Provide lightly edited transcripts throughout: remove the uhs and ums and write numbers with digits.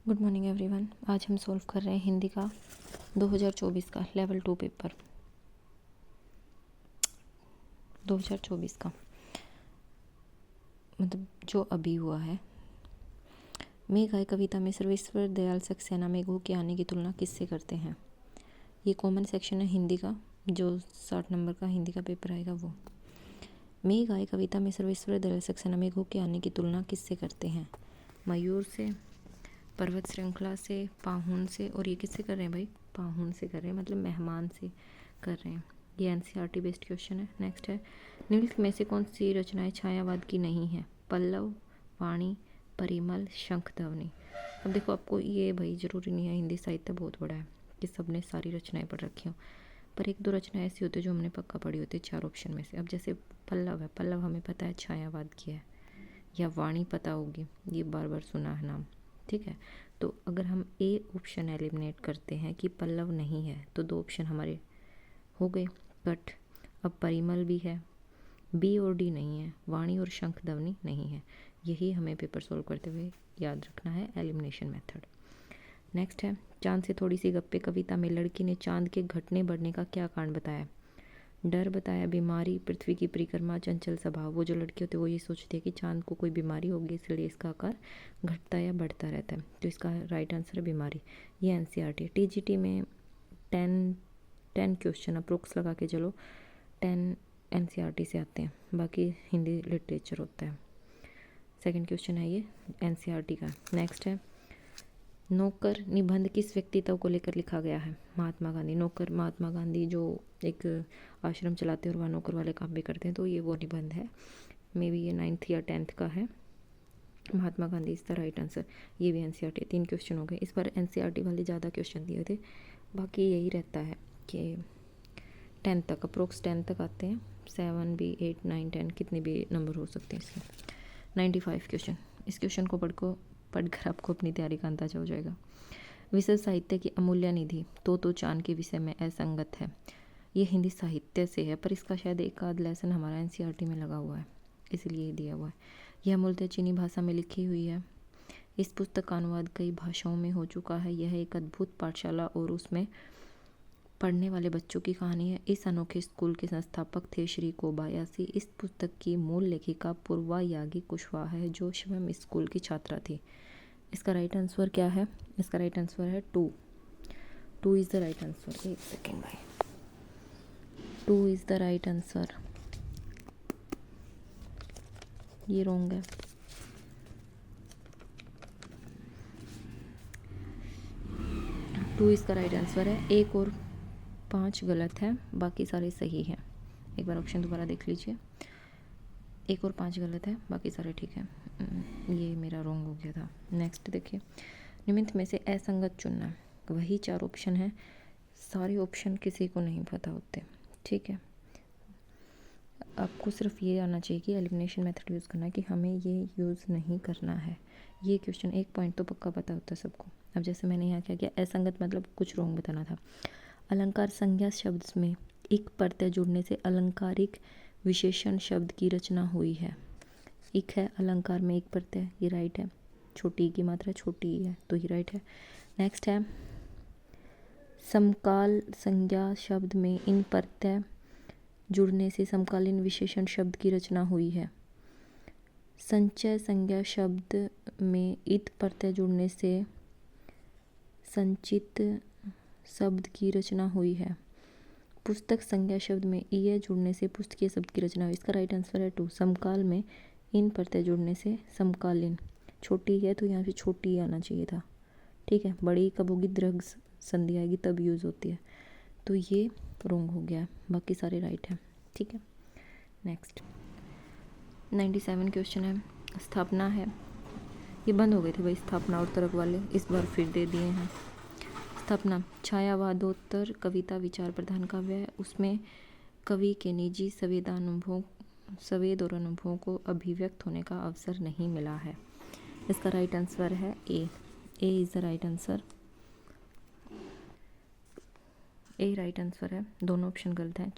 Good morning everyone. आज हम solve कर रहे हैं हिंदी का 2024 का लेवल 2 पेपर 2024 का, मतलब जो अभी हुआ है। मेघ आए कविता में सर्वेश्वर दयाल सक्सेना मेघों के आने की तुलना किससे करते हैं। ये कॉमन सेक्शन है हिंदी का, जो 60 नंबर का हिंदी का पेपर आएगा वो। मेघ आए कविता में सर्वेश्वर दयाल सक्सेना मेघों के आने की तुलना किससे करते हैं। मयूर से, पर्वत श्रृंखला से, पाहुन से, और ये किससे कर रहे हैं भाई, पाहुन से कर रहे हैं, मतलब मेहमान से कर रहे हैं। ये एनसीईआरटी बेस्ड क्वेश्चन है। नेक्स्ट है, निम्नलिखित में से कौन सी रचनाएं छायावाद की नहीं है। पल्लव, वाणी, परिमल, शंख ध्वनि। अब देखो, आपको ये भाई ज़रूरी नहीं है, हिंदी साहित्य बहुत बड़ा है कि सबने सारी रचनाएं पढ़ रखी हो, पर एक दो रचनाएं ऐसी होती है जो हमने पक्का पढ़ी होती है 4 ऑप्शन में से। अब जैसे पल्लव है, पल्लव हमें पता है छायावाद की है, या वाणी पता होगी, ये बार बार सुना है नाम, ठीक है। तो अगर हम ए ऑप्शन एलिमिनेट करते हैं कि पल्लव नहीं है, तो 2 ऑप्शन हमारे हो गए कट। अब परिमल भी है, बी और डी नहीं है, वाणी और शंख ध्वनि नहीं है। यही हमें पेपर सोल्व करते हुए याद रखना है, एलिमिनेशन मेथड। नेक्स्ट है, चांद से थोड़ी सी गप्पे कविता में लड़की ने चांद के घटने बढ़ने का क्या कारण बताया। डर बताया, बीमारी, पृथ्वी की परिक्रमा, चंचल स्वभाव। वो जो लड़की होती है वो ये सोचती है कि चांद को कोई बीमारी होगी, इसलिए इसका आकार घटता या बढ़ता रहता है, तो इसका राइट आंसर है बीमारी। ये एनसीईआरटी टीजीटी में 10 क्वेश्चन अप्रोक्स लगा के चलो, 10 एनसीईआरटी से आते हैं, बाकी हिंदी लिटरेचर होता है। सेकंड क्वेश्चन है ये एनसीईआरटी का। नेक्स्ट है, नौकर निबंध किस व्यक्तित्व को लेकर लिखा गया है। महात्मा गांधी। नौकर महात्मा गांधी जो एक आश्रम चलाते हैं और वह नौकर वाले काम भी करते हैं, तो ये वो निबंध है। मे बी ये 9th या 10th का है। Mahatma Gandhi is the right answer. ये भी एनसीईआरटी। 3 क्वेश्चन हो गए। इस बार एनसीईआरटी वाले ज़्यादा क्वेश्चन दिए थे, बाकी यही रहता है कि 10 तक, अप्रोक्स 10 तक आते हैं। 7 भी, 8, 9, 10 कितने भी नंबर हो सकते हैं इसके। 95 क्वेश्चन। इस क्वेश्चन को पढ़कर आपको अपनी तैयारी का अंदाजा हो जाएगा। विशेष साहित्य की अमूल्य निधि तो चांद के विषय में असंगत है। ये हिंदी साहित्य से है, पर इसका शायद एक आध लेसन हमारा एनसीईआरटी में लगा हुआ है, इसलिए दिया हुआ है। यह मूलतः चीनी भाषा में लिखी हुई है। इस पुस्तक का अनुवाद कई भाषाओं में हो चुका है। यह एक अद्भुत पाठशाला और उसमें पढ़ने वाले बच्चों की कहानी है। इस अनोखे स्कूल के संस्थापक थे श्री कोबायाशी। इस पुस्तक की मूल लेखिका पूर्वा यागी कुशवाहा है, जो स्वयं स्कूल की छात्रा थी। इसका राइट आंसर क्या है। इसका राइट आंसर है 2 इज़ द राइट आंसर। एक सेकेंड भाई, 2 इज़ द राइट आंसर। ये रॉन्ग है। टू इसका राइट आंसर है। 1 और 5 गलत है, बाकी सारे सही हैं। एक बार ऑप्शन दोबारा देख लीजिए। 1 और 5 गलत है, बाकी सारे ठीक है। ये मेरा रॉन्ग हो गया था। नेक्स्ट देखिए, निम्नलिखित में से असंगत चुनना। वही 4 ऑप्शन है, सारे ऑप्शन किसी को नहीं पता होते, ठीक है। आपको सिर्फ ये आना चाहिए कि एलिमिनेशन मेथड यूज़ करना है, कि हमें ये यूज़ नहीं करना है। ये क्वेश्चन 1 पॉइंट तो पक्का पता होता है सबको। अब जैसे मैंने यहाँ क्या किया, असंगत मतलब कुछ रॉन्ग बताना था। अलंकार संज्ञा शब्द में इक प्रत्यय जुड़ने से अलंकारिक विशेषण शब्द की रचना हुई है। इक है अलंकार में, एक प्रत्यय, ये राइट है। छोटी की मात्रा छोटी है, तो ये राइट है। नेक्स्ट है, समकाल संज्ञा शब्द में इन प्रत्यय जुड़ने से समकालीन विशेषण शब्द की रचना हुई है। संचय संज्ञा शब्द में इत प्रत्यय जुड़ने से संचित शब्द की रचना हुई है। पुस्तक संज्ञा शब्द में ईय जुड़ने से पुस्तकीय शब्द की रचना हुई। इसका राइट आंसर है 2। समकाल में इन प्रत्यय जुड़ने से समकालीन। छोटी है तो यहाँ से छोटी आना चाहिए था, ठीक है। बड़ी कब होगी, दीर्घ संधि आएगी तब यूज़ होती है, तो ये रॉन्ग हो गया, बाकी सारे राइट हैं, ठीक है। नेक्स्ट 97 क्वेश्चन है, स्थापना है। ये बंद हो गए थे भाई स्थापना और तर्क वाले, इस बार फिर दे दिए हैं। स्थापना छायावादोत्तर कविता विचार प्रधान काव्य है। उसमें कवि के निजी संवेद और अनुभवों को अभिव्यक्त होने का अवसर नहीं मिला है। इसका राइट आंसर है A is the right answer. A right answer है, दोनों ऑप्शन गलत हैं।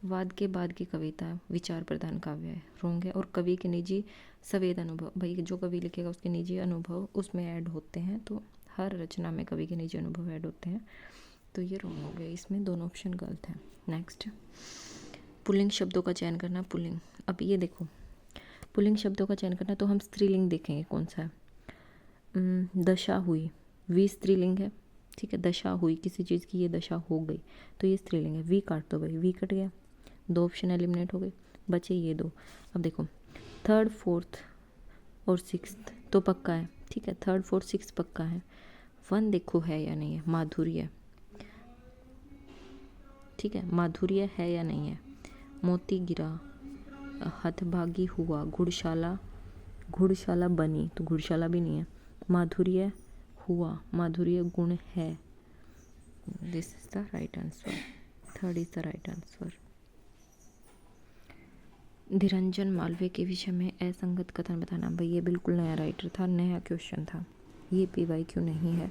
वाद के बाद की कविता विचार प्रधान काव्य है, रोंग है। और कवि के निजी संवेद अनुभव, भाई जो कवि लिखेगा उसके निजी अनुभव उसमें ऐड होते हैं, तो हर रचना में कवि के निजी अनुभव ऐड होते हैं, तो ये रोंग हो गया, इसमें दोनों ऑप्शन गलत हैं। नेक्स्ट, पुल्लिंग शब्दों का चयन करना। पुल्लिंग, अब ये देखो पुल्लिंग शब्दों का चयन करना, तो हम स्त्रीलिंग देखेंगे कौन सा है। दशा हुई, वी स्त्रीलिंग है, ठीक है। दशा हुई, किसी चीज़ की ये दशा हो गई, तो ये स्त्रीलिंग है। वी काट दो भाई, वी कट गया, 2 ऑप्शन एलिमिनेट हो गए, बचे ये 2। अब देखो 3rd 4th और 6th तो पक्का है, ठीक है। 3rd 4th 6th पक्का है। 1 देखो है या नहीं है, माधुर्य, ठीक है। माधुर्य है या नहीं है। मोती गिरा, हथभागी हुआ, घुड़शाला बनी, तो घुड़शाला भी नहीं है। माधुर्य हुआ, माधुर्य गुण है। This is the right answer, 3rd is the right answer. Dhiranjan Malviya के विषय में असंगत कथन बताना। भाई ये बिल्कुल नया राइटर था, नया क्वेश्चन था, ये PYQ नहीं है,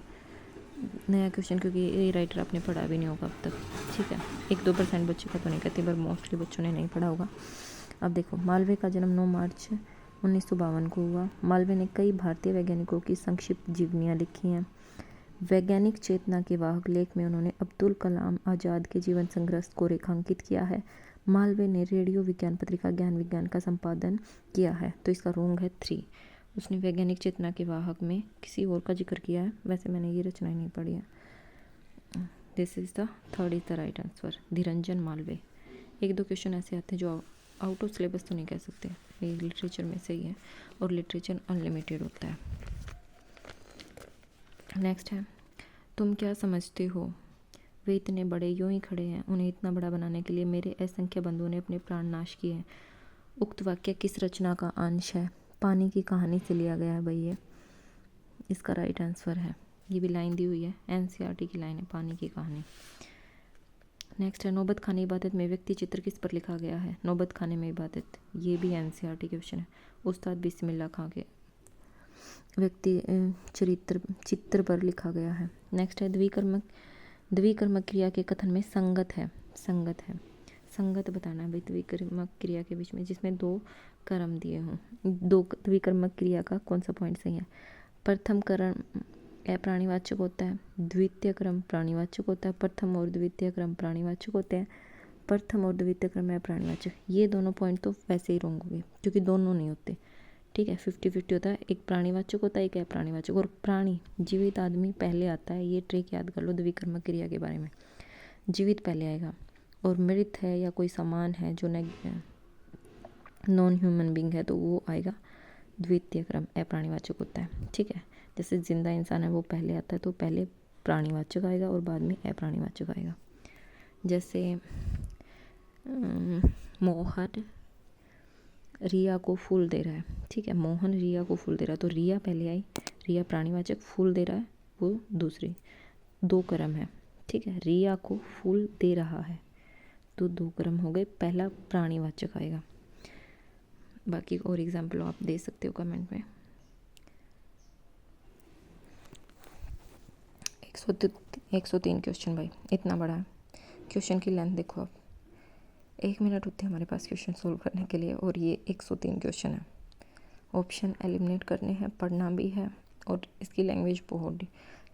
नया क्वेश्चन, क्योंकि ये राइटर आपने पढ़ा भी नहीं होगा अब तक, ठीक है। 1-2% बच्चों का तो नहीं कहती, पर मोस्टली बच्चों ने नहीं पढ़ा होगा। अब देखो, मालवीय का जन्म 9 मार्च 1952 को हुआ। मालवीय ने कई भारतीय वैज्ञानिकों की संक्षिप्त जीवनियाँ लिखी हैं। वैज्ञानिक चेतना के वाहक लेख में उन्होंने अब्दुल कलाम आज़ाद के जीवन संघर्ष को रेखांकित किया है। मालवीय ने रेडियो विज्ञान पत्रिका ज्ञान विज्ञान का संपादन किया है, तो इसका रोंग है 3। उसने वैज्ञानिक चेतना के वाहक में किसी और का जिक्र किया है, वैसे मैंने ये रचनाएं नहीं पढ़ी है। This is the 3rd is the right answer, Dhiranjan Malviya. 1-2 question ऐसे आते हैं जो आउट ऑफ सिलेबस तो नहीं कह सकते, ये लिटरेचर में से ही है, और लिटरेचर अनलिमिटेड होता है। नेक्स्ट है, तुम क्या समझते हो, वे इतने बड़े यूं ही खड़े हैं, उन्हें इतना बड़ा बनाने के लिए मेरे असंख्य बंधुओं ने अपने प्राण नाश किए हैं। उक्त वाक्य किस रचना का अंश है। पानी की कहानी से लिया गया है भाई, ये इसका राइट आंसर है। ये भी लाइन दी हुई है, NCERT की लाइन है, पानी की कहानी। नेक्स्ट है, नौबत खाने इबादत में व्यक्ति चित्र किस पर लिखा गया है। नौबत खाने में इबादत, ये भी NCERT क्वेश्चन है। उस्ताद बिस्मिल्लाह खां के व्यक्ति चित्र पर लिखा गया है। नेक्स्ट है, द्विकर्मक क्रिया के कथन में संगत है। संगत बताना है भाई, द्विकर्मक क्रिया के बीच में जिसमें 2 कर्म दिए हों। 2 द्विकर्मक क्रिया का कौन सा पॉइंट सही है। प्रथम कर्म अप्राणीवाचक होता है, द्वितीय क्रम प्राणीवाचक होता है। प्रथम और द्वितीय क्रम प्राणीवाचक होते हैं, प्रथम और द्वितीय क्रम अप्राणीवाचक। ये दोनों पॉइंट तो वैसे ही रोंग हो गए, क्योंकि दोनों नहीं होते, ठीक है। 50-50 होता है, एक प्राणीवाचक होता है, एक अप्राणीवाचक। और प्राणी, जीवित आदमी पहले आता है, ये ट्रिक याद कर लो द्विकर्मक क्रिया के बारे में। जीवित पहले आएगा, और मृत है या कोई समान है जो नॉन ह्यूमन बींग है, तो वो आएगा द्वितीय क्रम अप्राणीवाचक होता है, ठीक है। जैसे जिंदा इंसान है वो पहले आता है, तो पहले प्राणीवाचक आएगा और बाद में अप्राणीवाचक आएगा। जैसे मोहन रिया को फूल दे रहा है, ठीक है। मोहन रिया को फूल दे रहा है, तो रिया पहले आई, रिया प्राणीवाचक, फूल दे रहा है वो दूसरी, 2 क्रम है, ठीक है। रिया को फूल दे रहा है, तो 2 क्रम हो गए, पहला प्राणीवाचक आएगा। बाकी और एग्जाम्पल आप दे सकते हो कमेंट में। 103 क्वेश्चन भाई, इतना बड़ा है। क्वेश्चन की लेंथ देखो आप, 1 मिनट होते हैं हमारे पास क्वेश्चन सोल्व करने के लिए, और ये 103 क्वेश्चन है। ऑप्शन एलिमिनेट करने हैं, पढ़ना भी है, और इसकी लैंग्वेज बहुत।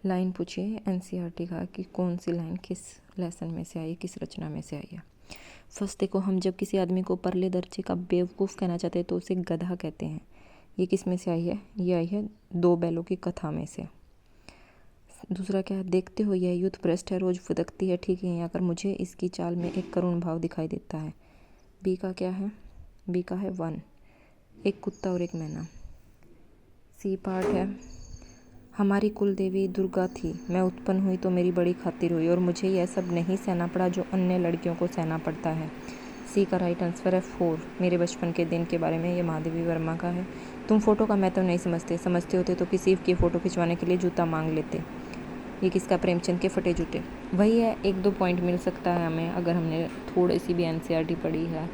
लाइन पूछिए NCERT का कि कौन सी लाइन किस लेसन में से आई है, किस रचना में से आई है। फर्स्ट देखो, हम जब किसी आदमी को परले दर्जे का बेवकूफ़ कहना चाहते हैं तो उसे गधा कहते हैं। ये किस में से आई है, ये आई है 2 बैलों की कथा में से। दूसरा क्या है, देखते हो यह युद्ध भ्रष्ट है, रोज़ फुदकती है, ठीक है, आकर मुझे इसकी चाल में एक करुण भाव दिखाई देता है। बी का क्या है, बी का है 1, एक कुत्ता और एक मैना। सी पार्ट है, हमारी कुल देवी दुर्गा थी, मैं उत्पन्न हुई तो मेरी बड़ी खातिर हुई, और मुझे यह सब नहीं सहना पड़ा जो अन्य लड़कियों को सहना पड़ता है। सी का राइट आंसर है 4, मेरे बचपन के दिन के बारे में। ये महादेवी वर्मा का है। तुम फोटो का महत्व नहीं समझते होते तो किसी की फ़ोटो खिंचवाने के लिए जूता मांग लेते। ये किसका, प्रेमचंद के फटे जूते। वही है, 1-2 पॉइंट मिल सकता है हमें, अगर हमने थोड़ी सी भी NCERT पढ़ी है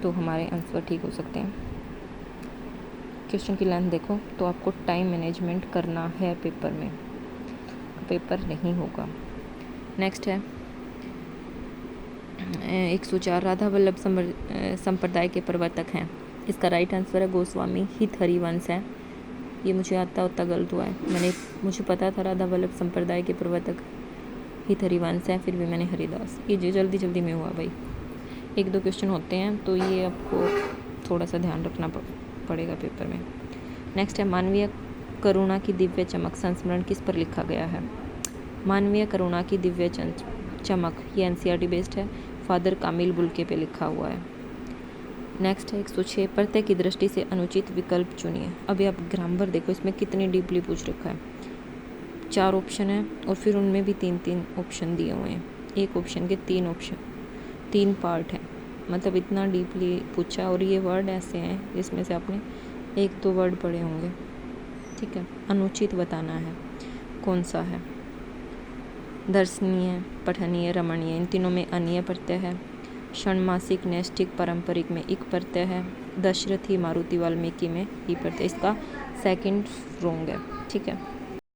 तो हमारे आंसर ठीक हो सकते हैं। क्वेश्चन की लेंथ देखो, तो आपको टाइम मैनेजमेंट करना है पेपर में, पेपर नहीं होगा। नेक्स्ट है, 104 राधा वल्लभ संप्रदाय के प्रवर्तक हैं। इसका राइट आंसर है गोस्वामी हित हरिवंश है। ये मुझे आता होता गलत हुआ है, मुझे पता था राधा वल्लभ संप्रदाय के प्रवर्तक हित हरिवंश है, फिर भी मैंने हरिदास। ये जो जल्दी में हुआ भाई, 1-2 क्वेश्चन होते हैं तो ये आपको थोड़ा सा ध्यान रखना पड़ेगा पेपर में। नेक्स्ट है मानवीय करुणा की दिव्य चमक संस्मरण किस पर लिखा गया है? मानवीय करुणा की दिव्य चमक, ये NCERT बेस्ड है, फादर कामिल बुल्के पे लिखा हुआ है। नेक्स्ट है 106 प्रत्यय की दृष्टि से अनुचित विकल्प चुनिए। अभी आप ग्रामर देखो, इसमें कितनी डीपली पूछ रखा है। 4 ऑप्शन है और फिर उनमें भी 3-3 ऑप्शन दिए हुए हैं। एक ऑप्शन के 3 पार्ट हैं, मतलब इतना डीपली पूछा। और ये वर्ड ऐसे हैं जिसमें से आपने 1-2 वर्ड पढ़े होंगे, ठीक है। अनुचित बताना है कौन सा है। दर्शनीय, पठनीय, रमणीय, इन तीनों में अनीय प्रत्यय है। षण्मासिक, नैष्ठिक, पारंपरिक में इक प्रत्यय है। दशरथी, मारुति, वाल्मीकि में ई प्रत्यय। इसका सेकंड रॉन्ग है, ठीक है।